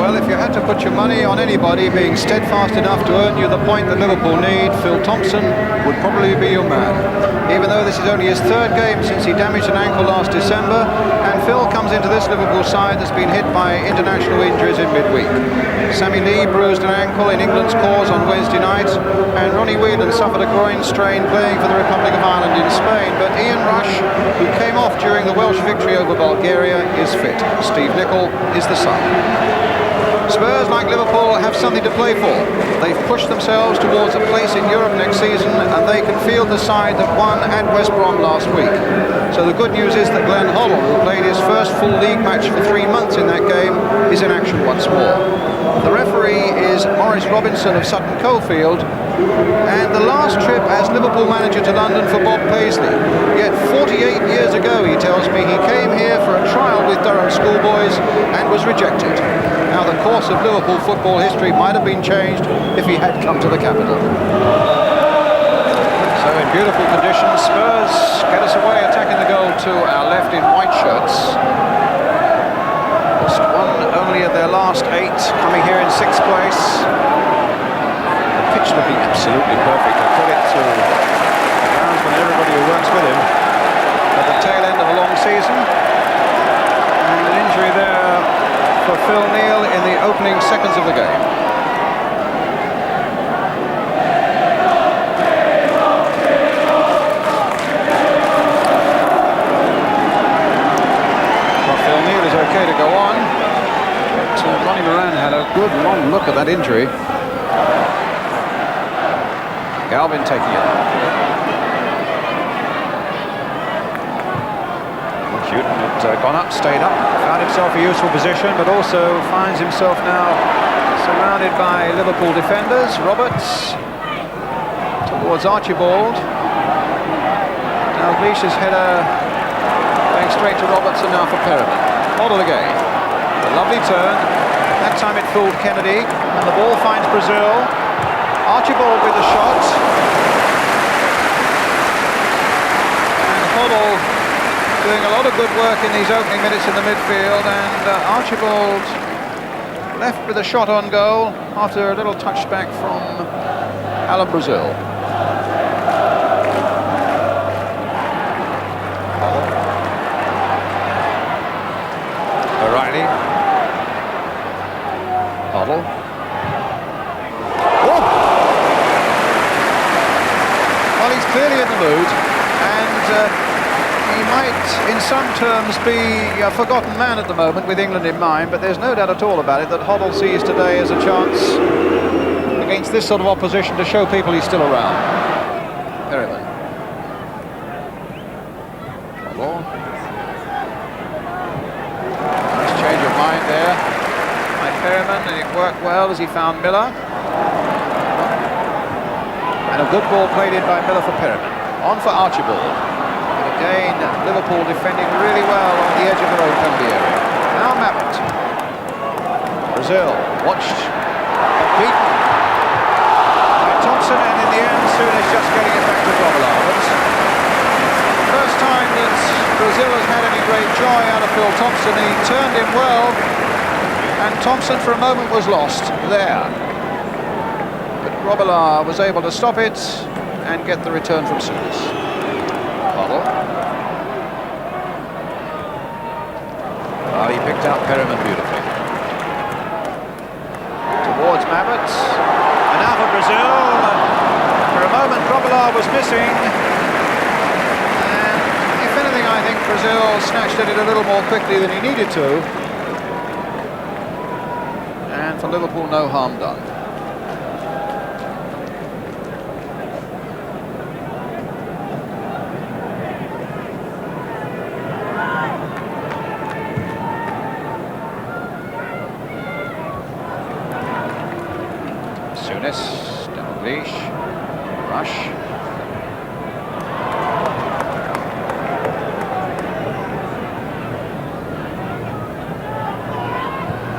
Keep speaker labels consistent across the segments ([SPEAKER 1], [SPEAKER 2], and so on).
[SPEAKER 1] Well, if you had to put your money on anybody being steadfast enough to earn you the point that Liverpool need, Phil Thompson would probably be your man. Even though this is only his third game since he damaged an ankle last December, and Phil comes into this Liverpool side that's been hit by international injuries in midweek. Sammy Lee bruised an ankle in England's cause on Wednesday night, and Ronnie Whelan suffered a groin strain playing for the Republic of Ireland in Spain. But Ian Rush, who came off during the Welsh victory over Bulgaria, is fit. Steve Nicol is the sub. Spurs, like Liverpool, have something to play for. They've pushed themselves towards a place in Europe next season, and they can field the side that won at West Brom last week. So the good news is that Glenn Hoddle, who played his first full league match for 3 months in that game, is in action once more. The referee is Maurice Robinson of Sutton Coldfield, and the last trip as Liverpool manager to London for Bob Paisley. Yet 48 years ago, he tells me, he came here for a trial with Durham schoolboys and was rejected. Now, the course of Liverpool football history might have been changed if he had come to the capital. So in beautiful conditions, Spurs get us away, attacking the goal to our left in white shirts. Just one only of their last 8, coming here in 6th place. The pitch looking absolutely perfect. I put it to the groundsman and everybody who works with him at the tail end of a long season. And an injury there for Phil Neal in the opening seconds of the game. Well, Phil Neal is okay to go on, but Ronnie Moran had a good long look at that injury. Galvin taking it. Houghton had gone up, stayed up, found himself a useful position, but also finds himself now surrounded by Liverpool defenders. Roberts towards Archibald. Now Gleish's header going straight to Roberts, and now for Perriman. Hoddle again. A lovely turn. That time it fooled Kennedy, and the ball finds Brazil. Archibald with the shot. And Hoddle doing a lot of good work in these opening minutes in the midfield, and Archibald left with a shot on goal after a little touchback from Alan Brazil. O'Reilly. Hoddle. Oh! Well, he's clearly in the mood, and he might, in some terms, be a forgotten man at the moment with England in mind, but there's no doubt at all about it that Hoddle sees today as a chance against this sort of opposition to show people he's still around. Perriman. Hoddle. Nice change of mind there by Perriman, and it worked well as he found Miller. And a good ball played in by Miller for Perriman. On for Archibald. Again, Liverpool defending really well on the edge of their own penalty area. Now Mabbott. Brazil watched, beaten by Thompson, and in the end, soon is just getting it back to Grobbelaar. But the first time that Brazil has had any great joy out of Phil Thompson. He turned him well, and Thompson for a moment was lost there. But Grobbelaar was able to stop it and get the return from Souness. Hoddle. Well, he picked out Perriman beautifully. Towards Mabbott. And now for Brazil. For a moment, Grobbelaar was missing. And if anything, I think Brazil snatched at it a little more quickly than he needed to. And for Liverpool, no harm done. Souness, Dalglish, Rush.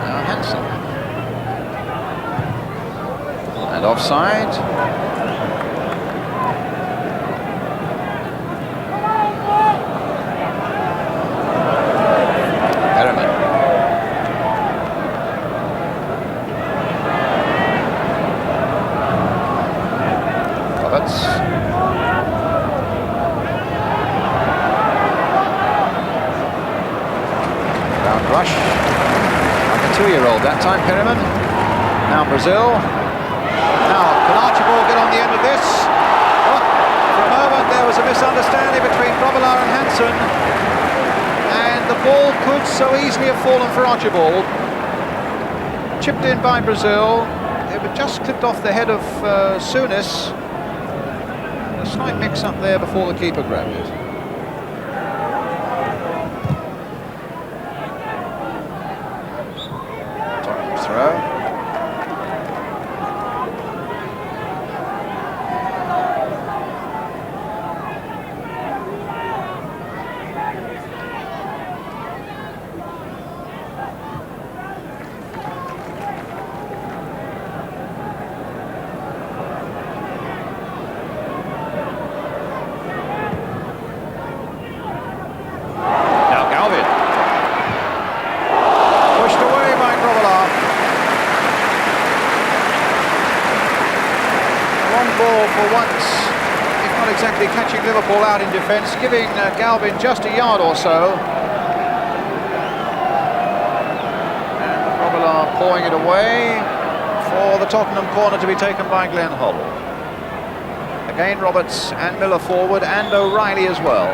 [SPEAKER 1] Now Hansen. And offside. Perriman. Roberts. Round rush. Like a 2-year-old that time, Perryman. Now Brazil. Now, can Archibald get on the end of this? Oh, for a moment there was a misunderstanding between Grobbelaar and Hansen, and the ball could so easily have fallen for Archibald. Chipped in by Brazil. It was just clipped off the head of Souness. A slight mix-up there before the keeper grabbed it. Tottenham's throw. For once, if not exactly catching Liverpool out in defence, giving Galvin just a yard or so. And Grobbelaar pawing it away for the Tottenham corner to be taken by Glenn Hoddle. Again Roberts and Miller forward, and O'Reilly as well.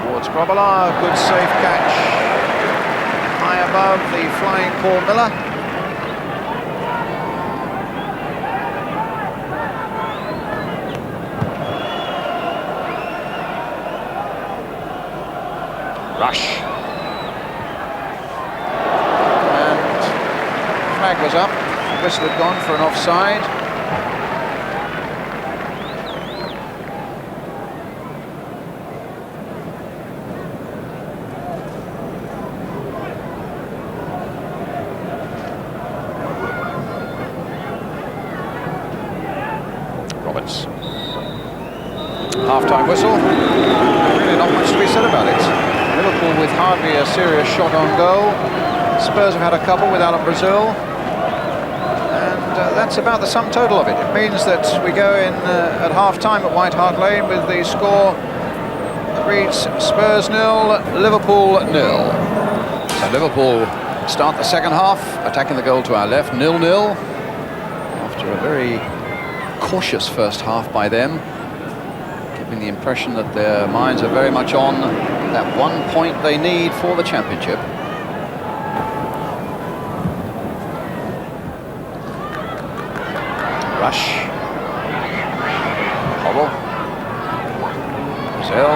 [SPEAKER 1] Towards Grobbelaar, good safe catch. High above the flying Paul Miller. Rush. And flag was up. Whistle had gone for an offside. Roberts. Half-time whistle. Really not much to be said about it. Liverpool with hardly a serious shot on goal. Spurs have had a couple with Alan Brazil. And that's about the sum total of it. It means that we go in at half-time at White Hart Lane with the score that reads Spurs 0, Liverpool 0. So Liverpool start the second half, attacking the goal to our left, 0-0. After a very cautious first half by them, giving the impression that their minds are very much on that 1 point they need for the championship. Rush. Hoddle. Brazil.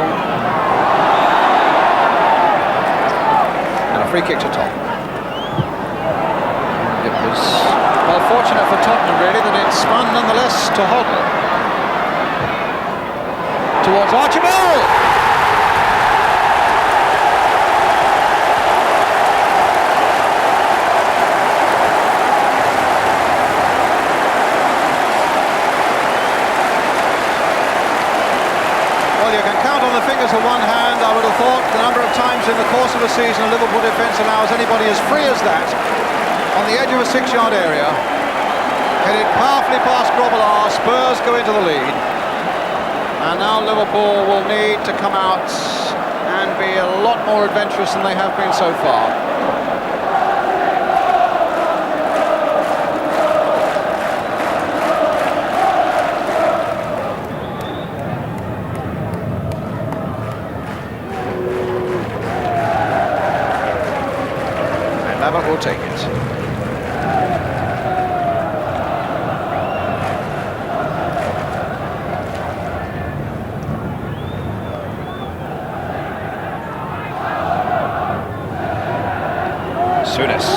[SPEAKER 1] And a free kick to Tottenham. It was, well, fortunate for Tottenham really that it spun nonetheless to Hoddle. Towards Archibald! Of one hand, I would have thought the number of times in the course of a season a Liverpool defence allows anybody as free as that on the edge of a 6-yard area. Headed powerfully past Grobbelaar, Spurs go into the lead. And now Liverpool will need to come out and be a lot more adventurous than they have been so far. Will take it. Souness.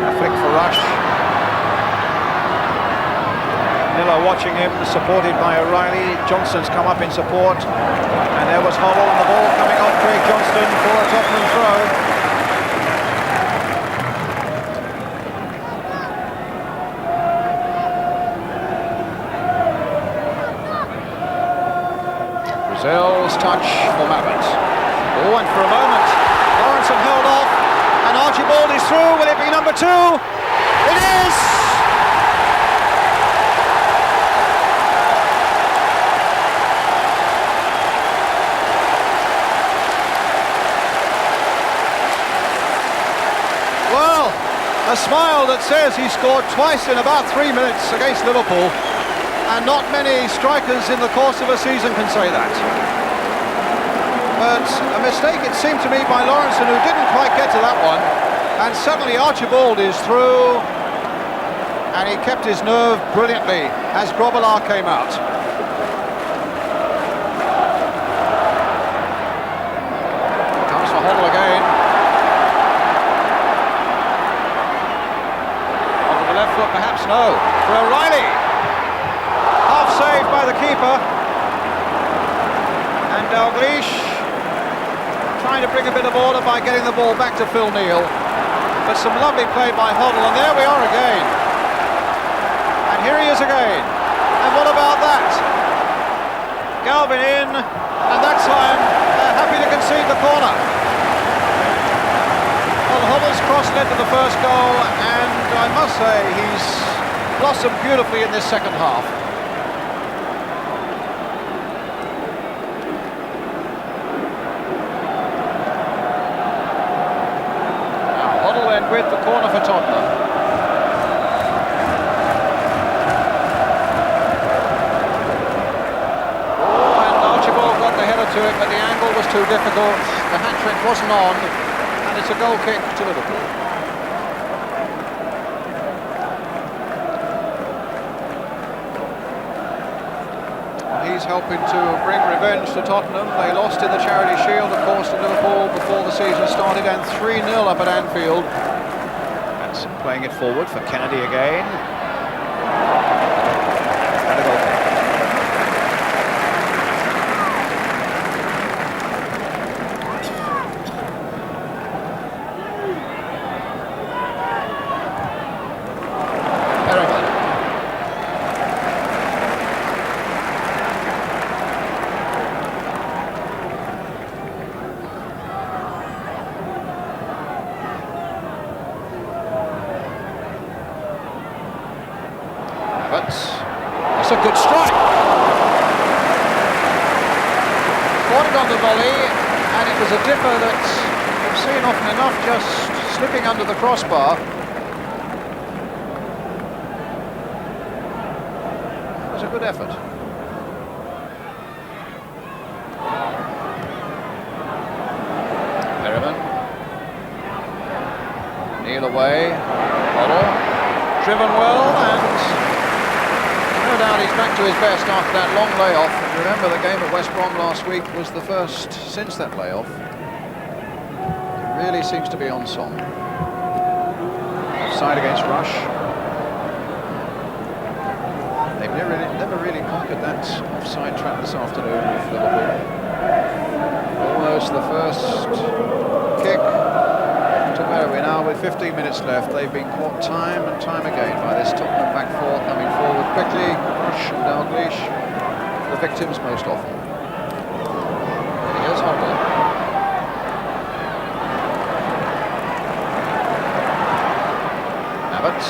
[SPEAKER 1] A flick for Rush. Miller watching him, supported by O'Reilly. Johnston's come up in support. And there was Hoddle, and the ball coming off Craig Johnston for a Tottenham throw. Brazil's touch for Mabbott. Oh, and for a moment, Lawrenson held off, and Archibald is through. Will it be number 2? It is! Well, a smile that says he scored twice in about 3 minutes against Liverpool, and not many strikers in the course of a season can say that. But a mistake, it seemed to me, by Lawrenson, who didn't quite get to that one, and suddenly Archibald is through, and he kept his nerve brilliantly as Grobbelaar came out. Comes for Hoddle again. On the left foot, perhaps, no. For O'Reilly. Half saved by the keeper. And Dalglish trying to bring a bit of order by getting the ball back to Phil Neal. But some lovely play by Hoddle, and there we are again. And here he is again. And what about that? Galvin in, and that time they're happy to concede the corner. Well, Hoddle's cross led to the first goal, and I must say he's blossomed beautifully in this second half. With the corner for Tottenham. Oh, and Archibald got the header to it, but the angle was too difficult. The hat-trick wasn't on, and it's a goal kick to Liverpool. Well, he's helping to bring revenge to Tottenham. They lost in the Charity Shield, of course, to Liverpool before the season started, and 3-0 up at Anfield. Playing it forward for Kennedy again. And a goal kick. Perriman. That's a good strike. Caught it on the volley, and it was a dipper that we've seen often enough, just slipping under the crossbar. It was a good effort. Perriman. Neal away. Hoddle. Driven well, and no doubt he's back to his best after that long layoff. And remember, the game at West Brom last week was the first since that layoff. It really seems to be on song. Offside against Rush. They've never really conquered that offside trap this afternoon with Liverpool. Almost the first kick. Where are we now with 15 minutes left? They've been caught time and time again by this Tottenham back four coming forward quickly. Rush and Dalglish, the victims most often. And here's Hoddle. Abbott.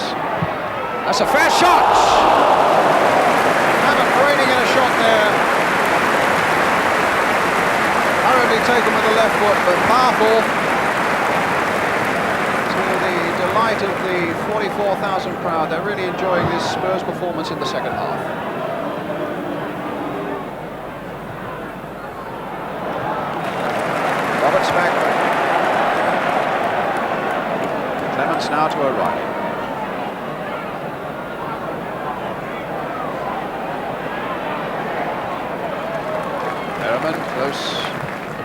[SPEAKER 1] That's a fair shot! Abbott raining in a shot there. Hurriedly taken with the left foot, but powerful. Delight of the 44,000 crowd. They're really enjoying this Spurs performance in the second half. Roberts back. Clements now to O'Reilly. Perriman close,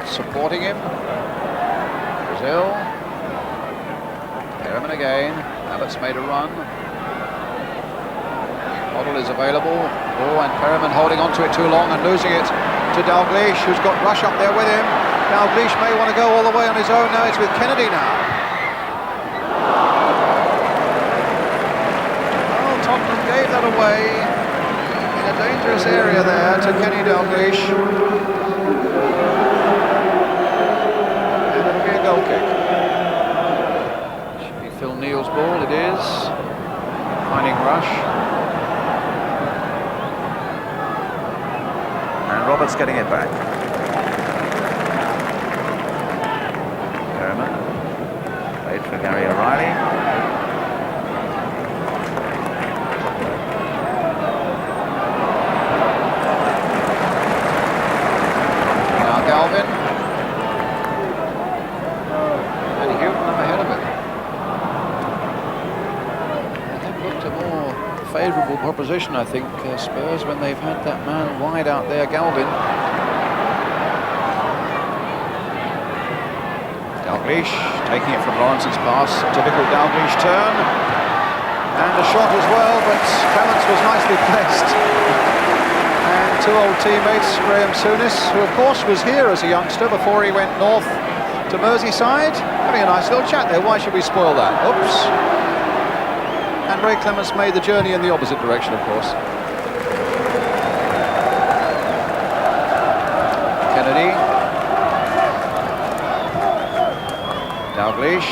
[SPEAKER 1] supporting him. Brazil. Perriman again. Abbott's made a run. Hoddle is available. Oh, and Perriman holding on to it too long and losing it to Dalglish, who's got Rush up there with him. Dalglish may want to go all the way on his own now. It's with Kennedy now. Well, Tottenham gave that away in a dangerous area there to Kenny Dalglish. And it'll be a goal kick.
[SPEAKER 2] just getting it back. Perriman played for Gary O'Reilly.
[SPEAKER 1] Now Galvin. And Houghton up ahead of it. They've looked a more favourable proposition, I think, Spurs, when they've had that man wide out there, Galvin. Dalglish taking it from Lawrence's pass, typical Dalglish turn, and a shot as well, but Clements was nicely placed. And two old teammates, Graham Souness, who of course was here as a youngster before he went north to Merseyside, having a nice little chat there. Why should we spoil that? Oops. And Ray Clements made the journey in the opposite direction, of course. Kennedy. Dalglish.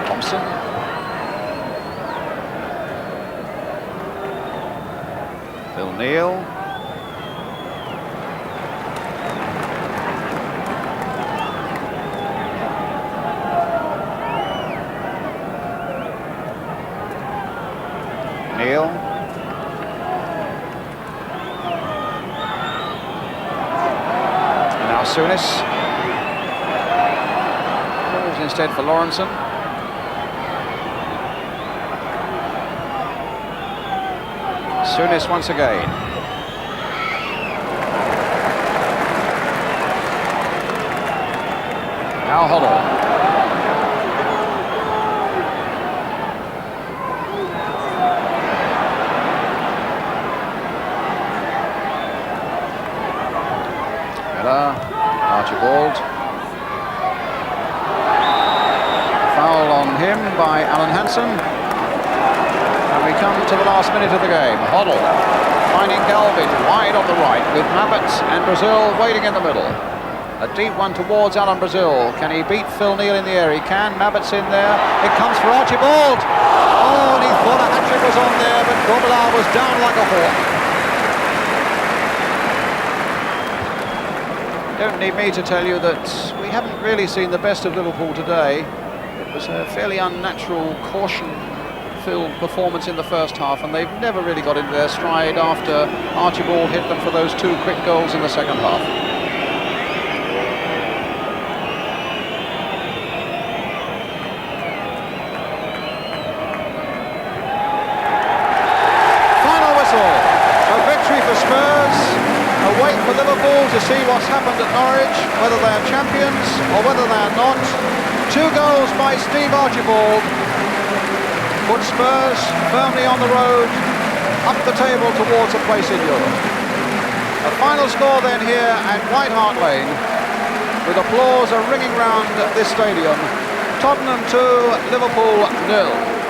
[SPEAKER 1] Thompson. Phil Neal. Neal. And now Souness. Balls instead for Lawrenson. Souness once again. Now Hoddle. Archibald. Foul on him by Alan Hansen. And we come to the last minute of the game. Hoddle finding Galvin wide on the right with Mabbott and Brazil waiting in the middle. A deep one towards Alan Brazil. Can he beat Phil Neal in the air? He can. Mabbott's in there. It comes for Archibald. Oh, and he thought a hat-trick was on there, but Gobelin was down like a hawk. Don't need me to tell you that we haven't really seen the best of Liverpool today. It was a fairly unnatural, caution-filled performance in the first half, and they've never really got into their stride after Archibald hit them for those two quick goals in the second half. Final whistle. A victory for Spurs. A wait for Liverpool to see what's happened at Norwich, whether they're champions or whether they're not. 2 goals by Steve Archibald put Spurs firmly on the road, up the table towards a place in Europe. A final score then here at White Hart Lane, with applause ringing round this stadium. Tottenham 2, Liverpool 0.